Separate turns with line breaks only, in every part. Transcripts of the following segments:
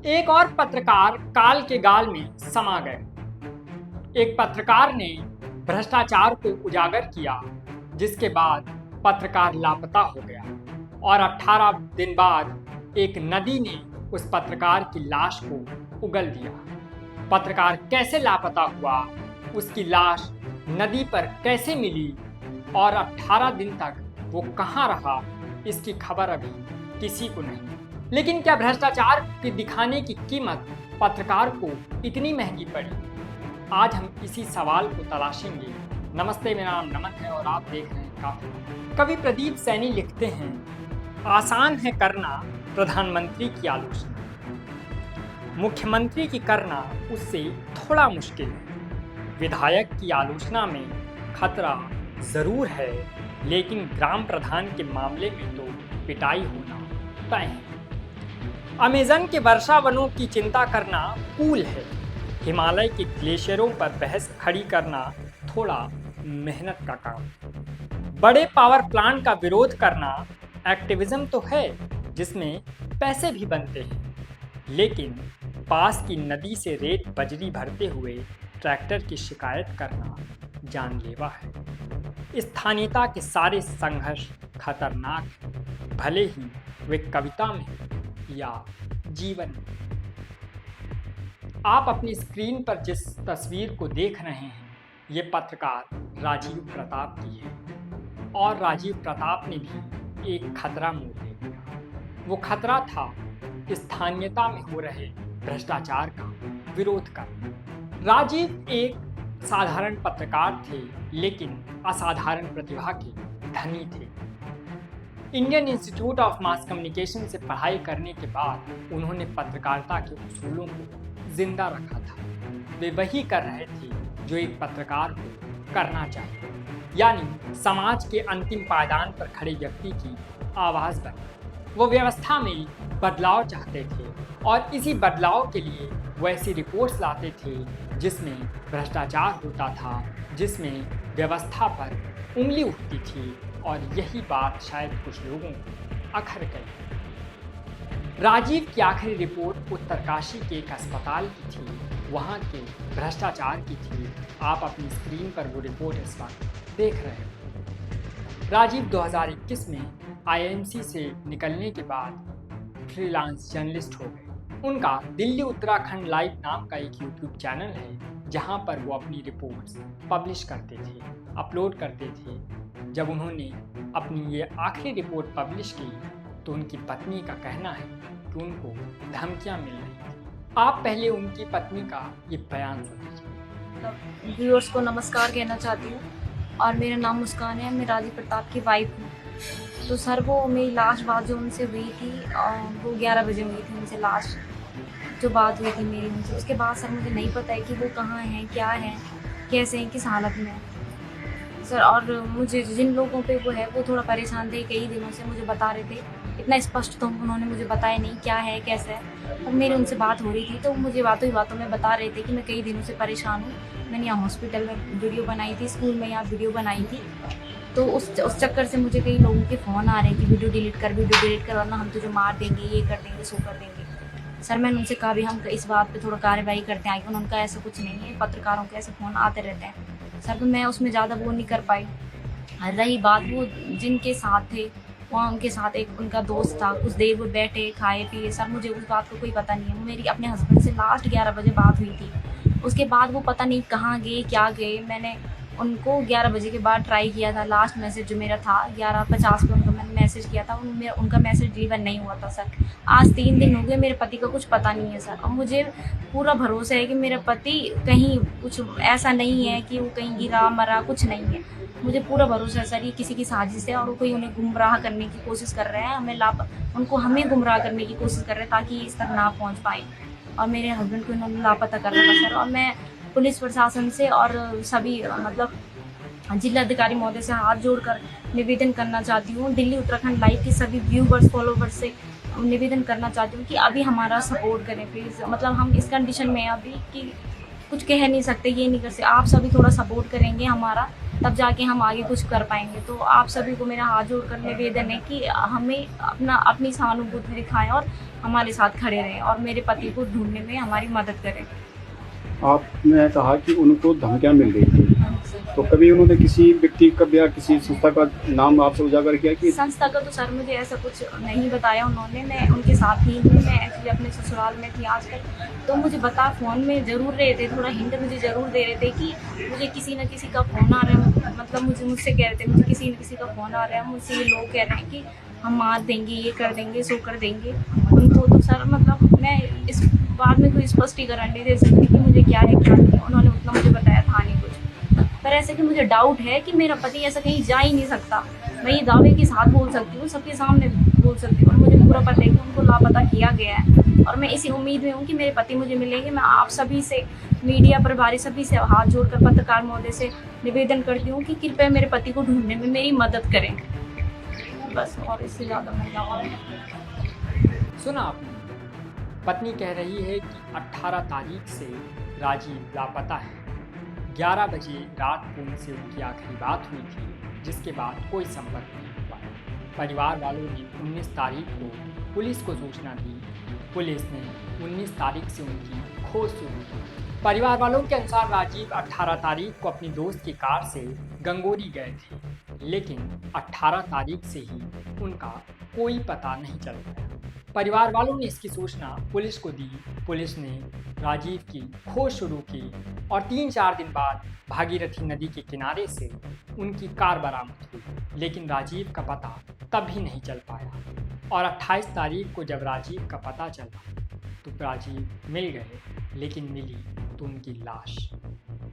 एक और पत्रकार काल के गाल में समा गए। एक पत्रकार ने भ्रष्टाचार को उजागर किया, जिसके बाद पत्रकार लापता हो गया और 18 दिन बाद एक नदी ने उस पत्रकार की लाश को उगल दिया। पत्रकार कैसे लापता हुआ, उसकी लाश नदी पर कैसे मिली और 18 दिन तक वो कहाँ रहा, इसकी खबर अभी किसी को नहीं। लेकिन क्या भ्रष्टाचार के दिखाने की कीमत पत्रकार को इतनी महंगी पड़ी? आज हम इसी सवाल को तलाशेंगे। नमस्ते, मेरा नाम नमन है और आप देख रहे हैं काफी। कवि प्रदीप सैनी लिखते हैं, आसान है करना प्रधानमंत्री की आलोचना, मुख्यमंत्री की करना उससे थोड़ा मुश्किल है। विधायक की आलोचना में खतरा जरूर है, लेकिन ग्राम प्रधान के मामले में तो पिटाई होना तय है। अमेज़न के वर्षा वनों की चिंता करना कूल है, हिमालय के ग्लेशियरों पर बहस खड़ी करना थोड़ा मेहनत का काम। बड़े पावर प्लांट का विरोध करना एक्टिविज्म तो है, जिसमें पैसे भी बनते हैं, लेकिन पास की नदी से रेत बजरी भरते हुए ट्रैक्टर की शिकायत करना जानलेवा है। स्थानीयता के सारे संघर्ष खतरनाक हैं, भले ही वे कविता में या जीवन में। आप अपनी स्क्रीन पर जिस तस्वीर को देख रहे हैं, ये पत्रकार राजीव प्रताप की है और राजीव प्रताप ने भी एक खतरा मोल ले लिया। वो खतरा था स्थानीयता में हो रहे भ्रष्टाचार का विरोध करना। राजीव एक साधारण पत्रकार थे, लेकिन असाधारण प्रतिभा के धनी थे। Indian institute of mass communication से पढ़ाई करने के बाद उन्होंने पत्रकारिता के उसूलों को जिंदा रखा था। वे वही कर रहे थे जो एक पत्रकार को करना चाहिए, यानी समाज के अंतिम पायदान पर खड़े व्यक्ति की आवाज़ बनना। वो व्यवस्था में बदलाव चाहते थे और इसी बदलाव के लिए वो ऐसी रिपोर्ट्स लाते थे जिसमें भ्रष्टाचार होता था, जिसमें व्यवस्था पर उंगली उठती थी, और यही बात शायद कुछ लोगों को अखर गई। राजीव की आखिरी रिपोर्ट उत्तरकाशी के एक अस्पताल की थी, वहाँ के भ्रष्टाचार की थी। आप अपनी स्क्रीन पर वो रिपोर्ट इस वक्त देख रहे हो। राजीव 2021 में आईएमसी से निकलने के बाद फ्रीलांस जर्नलिस्ट हो गए। उनका दिल्ली उत्तराखंड लाइव नाम का एक यूट्यूब चैनल है, जहाँ पर वो अपनी रिपोर्ट्स पब्लिश करते थे, अपलोड करते थे। जब उन्होंने अपनी ये आखिरी रिपोर्ट पब्लिश की तो उनकी पत्नी का कहना है कि उनको धमकियां मिल रही थी। आप पहले उनकी पत्नी का ये बयान सुनिए।
व्यूअर्स को नमस्कार कहना चाहती हूँ और मेरा नाम मुस्कान है। मैं राजीव प्रताप की वाइफ हूँ। तो सर, वो मेरी लास्ट बात जो उनसे हुई थी, वो 11 बजे हुई थी उनसे लास्ट जो बात हुई थी मेरी उनसे। उसके बाद सर मुझे नहीं पता है कि वो कहाँ हैं, क्या हैं, कैसे हैं, किस हालत में हैं सर। और मुझे जिन लोगों पे वो है वो थोड़ा परेशान थे, कई दिनों से मुझे बता रहे थे। इतना स्पष्ट तो उन्होंने मुझे बताया नहीं क्या है कैसे है। और मेरी उनसे बात हो रही थी तो मुझे बातों ही बातों में बता रहे थे कि मैं कई दिनों से परेशान हूँ। मैंने यहाँ हॉस्पिटल में वीडियो बनाई थी, स्कूल में यहाँ वीडियो बनाई थी। तो उस चक्कर से मुझे कई लोगों के फ़ोन आ रहे हैं कि वीडियो डिलीट कर, वरना हम तुझे मार देंगे, ये कर देंगे, सो कर देंगे। सर, मैंने उनसे कहा भी हम इस बात पे थोड़ा कार्रवाई करते हैं, लेकिन उनका ऐसा कुछ नहीं है। पत्रकारों के ऐसे फ़ोन आते रहते हैं सर, तो मैं उसमें ज़्यादा वो नहीं कर पाई। रही बात वो जिनके साथ थे, वहाँ उनके साथ एक उनका दोस्त था। कुछ देर वो बैठे, खाए पिए। सर, मुझे उस बात का कोई पता नहीं है। वो मेरी अपने हस्बैंड से लास्ट 11 बजे बात हुई थी। उसके बाद वो पता नहीं कहाँ गए, क्या गए। मैंने उनको 11 बजे के बाद ट्राई किया था। लास्ट मैसेज जो मेरा था 11:50 पे उनको मैंने मैसेज किया था, उनका मैसेज डिलीवर नहीं हुआ था सर। आज 3 दिन हो गए, मेरे पति का कुछ पता नहीं है सर। और मुझे पूरा भरोसा है कि मेरा पति कहीं कुछ ऐसा नहीं है कि वो कहीं गिरा मरा, कुछ नहीं है। मुझे पूरा भरोसा है सर, ये किसी की साजिश है और वो कोई उन्हें गुमराह करने की कोशिश कर रहे हैं। हमें गुमराह करने की कोशिश कर रहे हैं ताकि इस तक ना पहुँच पाए। और मेरे हस्बैंड को इन्होंने लापता कर रखा सर। और मैं पुलिस प्रशासन से और सभी मतलब जिलाधिकारी महोदय से हाथ जोड़कर निवेदन करना चाहती हूँ। दिल्ली उत्तराखंड लाइव के सभी व्यूवर्स फॉलोवर्स से निवेदन करना चाहती हूँ कि अभी हमारा सपोर्ट करें प्लीज़। मतलब हम इस कंडीशन में अभी कि कुछ कह नहीं सकते, ये नहीं कर सकते। आप सभी थोड़ा सपोर्ट करेंगे हमारा, तब जाके हम आगे कुछ कर पाएंगे। तो आप सभी को मेरा हाथ जोड़कर निवेदन है कि हमें अपनी सहानुभूति दिखाएं और हमारे साथ खड़े रहें और मेरे पति को ढूंढने में हमारी मदद करें।
आपने कहा कि उनको धमकियां मिल रही थी, तो कभी उन्होंने किसी व्यक्ति का या किसी संस्था का नाम आपसे उजागर किया कि
संस्था का तो सर मुझे ऐसा कुछ नहीं बताया उन्होंने। मैं उनके साथ ही हूँ, मैं एक्चुअली अपने ससुराल में थी आज तक, तो मुझे फ़ोन में ज़रूर रहे थे, थोड़ा हिंट मुझे ज़रूर दे रहे थे कि मुझे किसी न किसी का फ़ोन आ रहा है, मतलब मुझसे कह रहे थे मुझे किसी न किसी का फ़ोन आ रहा है, मुझसे ये लोग कह रहे हैं कि हम मार देंगे, ये कर देंगे, सो कर देंगे उनको। तो सर मतलब मैं इस बात में कोई स्पष्टीकरण नहीं दे सकती कि मुझे क्या है क्या नहीं। उन्होंने उतना मुझे बताया था नहीं कुछ, पर ऐसे कि मुझे डाउट है कि मेरा पति ऐसा कहीं जा ही नहीं सकता। मैं ये दावे के साथ बोल सकती हूँ, सबके सामने बोल सकती हूँ, और मुझे पूरा पता है कि उनको लापता किया गया है और मैं इसी उम्मीद में हूँ कि मेरे पति मुझे मिलेंगे। मैं आप सभी से, मीडिया प्रभारी सभी से हाथ जोड़कर पत्रकार महोदय से निवेदन करती हूँ कि कृपया मेरे पति को ढूंढने में मेरी मदद करें, बस। और इससे ज़्यादा मैं क्या बोलूं।
सुना आपने, पत्नी कह रही है कि 18 तारीख से राजीव लापता है। 11 बजे रात को उनसे उनकी आखिरी बात हुई थी, जिसके बाद कोई संपर्क नहीं हुआ। परिवार वालों ने 19 तारीख को पुलिस को सूचना दी। पुलिस ने 19 तारीख से उनकी खोज शुरू की। परिवार वालों के अनुसार राजीव 18 तारीख को अपनी दोस्त की कार से गंगोरी गए थे, लेकिन 18 तारीख से ही उनका कोई पता नहीं चल पाया। परिवार वालों ने इसकी सूचना पुलिस को दी। पुलिस ने राजीव की खोज शुरू की और 3-4 दिन बाद भागीरथी नदी के किनारे से उनकी कार बरामद हुई, लेकिन राजीव का पता तब भी नहीं चल पाया। और 28 तारीख को जब राजीव का पता चला तो राजीव मिल गए, लेकिन मिली तो उनकी लाश।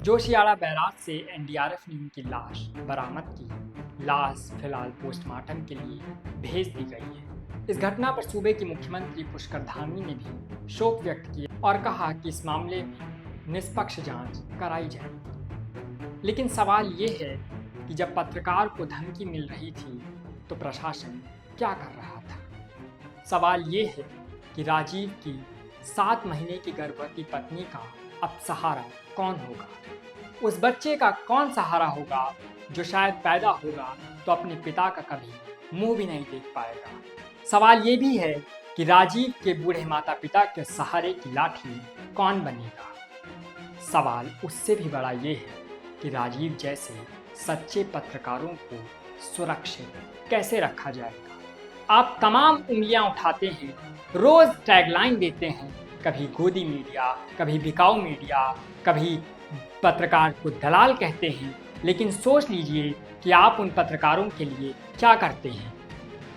जोशियाड़ा बैराज से एनडीआरएफ ने उनकी लाश बरामद की। लाश फिलहाल पोस्टमार्टम के लिए भेज दी गई है। इस घटना पर सूबे के मुख्यमंत्री पुष्कर धामी ने भी शोक व्यक्त किया और कहा कि इस मामले में निष्पक्ष जांच कराई जाए। लेकिन सवाल ये है कि जब पत्रकार को धमकी मिल रही थी तो प्रशासन क्या कर रहा था। सवाल ये है कि राजीव की 7 महीने की गर्भवती पत्नी का अब सहारा कौन होगा। उस बच्चे का कौन सहारा होगा जो शायद पैदा होगा तो अपने पिता का कभी मुंह भी नहीं देख पाएगा। सवाल ये भी है कि राजीव के बूढ़े माता पिता के सहारे की लाठी कौन बनेगा। सवाल उससे भी बड़ा ये है कि राजीव जैसे सच्चे पत्रकारों को सुरक्षित कैसे रखा जाएगा। आप तमाम उंगलियां उठाते हैं, रोज टैगलाइन देते हैं, कभी गोदी मीडिया, कभी बिकाऊ मीडिया, कभी पत्रकार को दलाल कहते हैं, लेकिन सोच लीजिए कि आप उन पत्रकारों के लिए क्या करते हैं।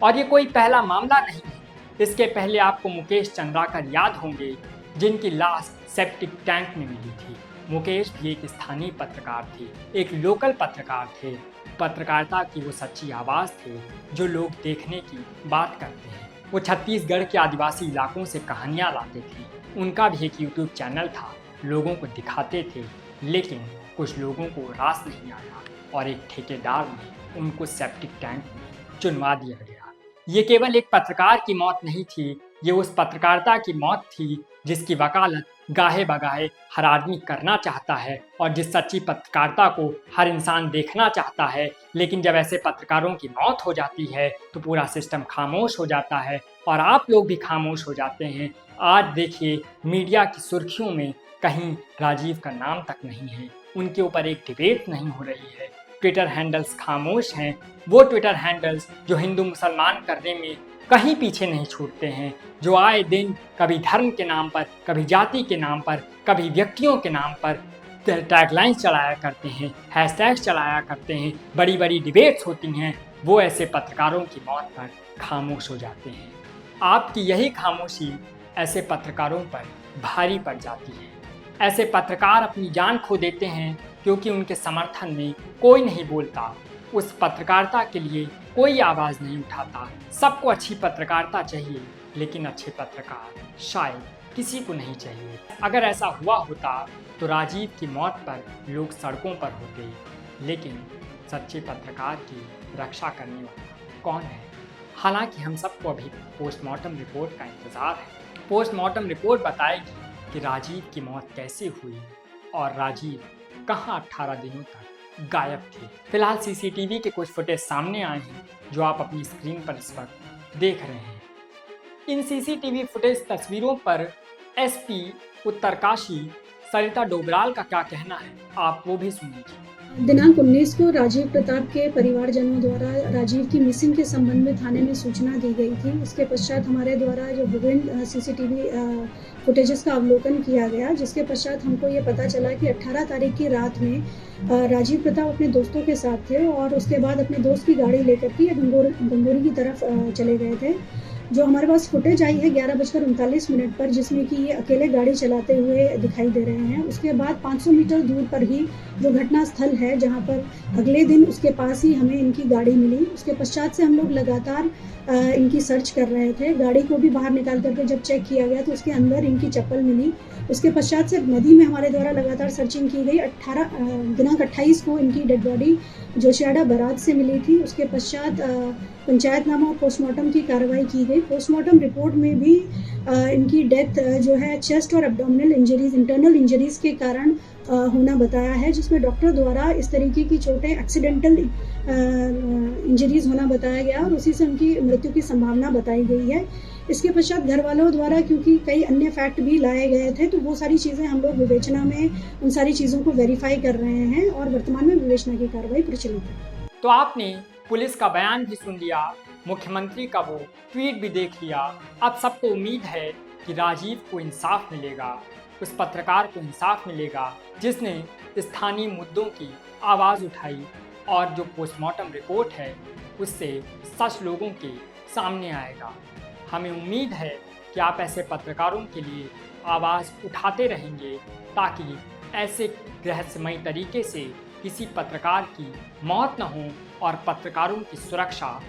और ये कोई पहला मामला नहीं है। इसके पहले आपको मुकेश चंद्राकर याद होंगे, जिनकी लाश सेप्टिक टैंक में मिली थी। मुकेश भी एक स्थानीय पत्रकार थे, एक लोकल पत्रकार थे। पत्रकारिता की वो सच्ची आवाज़ थे जो लोग देखने की बात करते हैं। वो छत्तीसगढ़ के आदिवासी इलाकों से कहानियाँ लाते थे। उनका भी एक यूट्यूब चैनल था, लोगों को दिखाते थे, लेकिन कुछ लोगों को रास नहीं आया और एक ठेकेदार ने उनको सेप्टिक टैंक में चुनवा दिया गया। ये केवल एक पत्रकार की मौत नहीं थी, ये उस पत्रकारिता की मौत थी जिसकी वकालत गाहे बगाहे हर आदमी करना चाहता है और जिस सच्ची पत्रकारिता को हर इंसान देखना चाहता है। लेकिन जब ऐसे पत्रकारों की मौत हो जाती है तो पूरा सिस्टम खामोश हो जाता है और आप लोग भी खामोश हो जाते हैं। आज देखिए, मीडिया की सुर्खियों में कहीं राजीव का नाम तक नहीं है, उनके ऊपर एक डिबेट नहीं हो रही है। ट्विटर हैंडल्स खामोश हैं, वो ट्विटर हैंडल्स जो हिंदू मुसलमान करने में कहीं पीछे नहीं छूटते हैं, जो आए दिन कभी धर्म के नाम पर, कभी जाति के नाम पर, कभी व्यक्तियों के नाम पर टैगलाइंस चलाया करते हैं, हैशटैग्स चलाया करते हैं, बड़ी बड़ी डिबेट्स होती हैं, वो ऐसे पत्रकारों की मौत पर खामोश हो जाते हैं। आपकी यही खामोशी ऐसे पत्रकारों पर भारी पड़ जाती है। ऐसे पत्रकार अपनी जान खो देते हैं क्योंकि उनके समर्थन में कोई नहीं बोलता, उस पत्रकारिता के लिए कोई आवाज़ नहीं उठाता। सबको अच्छी पत्रकारिता चाहिए, लेकिन अच्छे पत्रकार शायद किसी को नहीं चाहिए। अगर ऐसा हुआ होता तो राजीव की मौत पर लोग सड़कों पर होते, लेकिन सच्चे पत्रकार की रक्षा करने वाला कौन है। हालांकि हम सबको अभी पोस्टमार्टम रिपोर्ट का इंतज़ार है। पोस्टमार्टम रिपोर्ट बताएगी कि राजीव की मौत कैसे हुई और राजीव कहाँ 18 दिनों तक गायब थे। फिलहाल सीसीटीवी के कुछ फुटेज सामने आए हैं जो आप अपनी स्क्रीन पर इस वक्त देख रहे हैं। इन सीसीटीवी फुटेज तस्वीरों पर एसपी उत्तरकाशी सरिता डोबराल का क्या कहना है, आप वो भी सुन लीजिए।
दिनांक 19 को राजीव प्रताप के परिवारजनों द्वारा राजीव की मिसिंग के संबंध में थाने में सूचना दी गई थी। उसके पश्चात हमारे द्वारा जो विभिन्न सीसीटीवी फुटेजेस का अवलोकन किया गया, जिसके पश्चात हमको ये पता चला कि 18 तारीख की रात में राजीव प्रताप अपने दोस्तों के साथ थे और उसके बाद अपने दोस्त की गाड़ी लेकर के गंगोरी की तरफ चले गए थे। जो हमारे पास फुटेज आई है 11:39 पर, जिसमें कि ये अकेले गाड़ी चलाते हुए दिखाई दे रहे हैं। उसके बाद 500 मीटर दूर पर ही जो घटना स्थल है, जहां पर अगले दिन उसके पास ही हमें इनकी गाड़ी मिली। उसके पश्चात से हम लोग लगातार इनकी सर्च कर रहे थे। गाड़ी को भी बाहर निकाल करके जब चेक किया गया तो उसके अंदर इनकी चप्पल मिली। उसके पश्चात से नदी में हमारे द्वारा लगातार सर्चिंग की गई। दिनांक 28 को इनकी डेड बॉडी जोशियाड़ा बराज से मिली थी। उसके पश्चात पंचायतनामा और पोस्टमार्टम की कार्रवाई की गई। पोस्टमार्टम रिपोर्ट में भी इनकी डेथ जो है चेस्ट और एब्डोमिनल इंजरीज, इंटरनल इंजरीज के कारण होना बताया है, जिसमें डॉक्टर द्वारा इस तरीके की चोटें एक्सीडेंटल इंजरीज होना बताया गया और उसी से उनकी मृत्यु की संभावना बताई गई है। इसके पश्चात घर वालों द्वारा क्योंकि कई अन्य फैक्ट भी लाए गए थे, तो वो सारी चीज़ें हम लोग विवेचना में उन सारी चीज़ों को वेरीफाई कर रहे हैं और वर्तमान में विवेचना की कार्रवाई प्रचलित है।
तो आपने पुलिस का बयान भी सुन लिया, मुख्यमंत्री का वो ट्वीट भी देख लिया। अब सबको उम्मीद है कि राजीव को इंसाफ मिलेगा, उस पत्रकार को इंसाफ मिलेगा जिसने स्थानीय मुद्दों की आवाज़ उठाई और जो पोस्टमार्टम रिपोर्ट है उससे सच लोगों के सामने आएगा। हमें उम्मीद है कि आप ऐसे पत्रकारों के लिए आवाज़ उठाते रहेंगे ताकि ऐसे रहस्यमयी तरीके से किसी पत्रकार की मौत न हो और पत्रकारों की सुरक्षा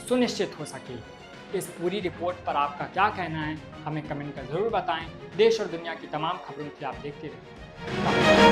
सुनिश्चित हो सके। इस पूरी रिपोर्ट पर आपका क्या कहना है, हमें कमेंट कर ज़रूर बताएं। देश और दुनिया की तमाम खबरों के लिए आप देखते रहें।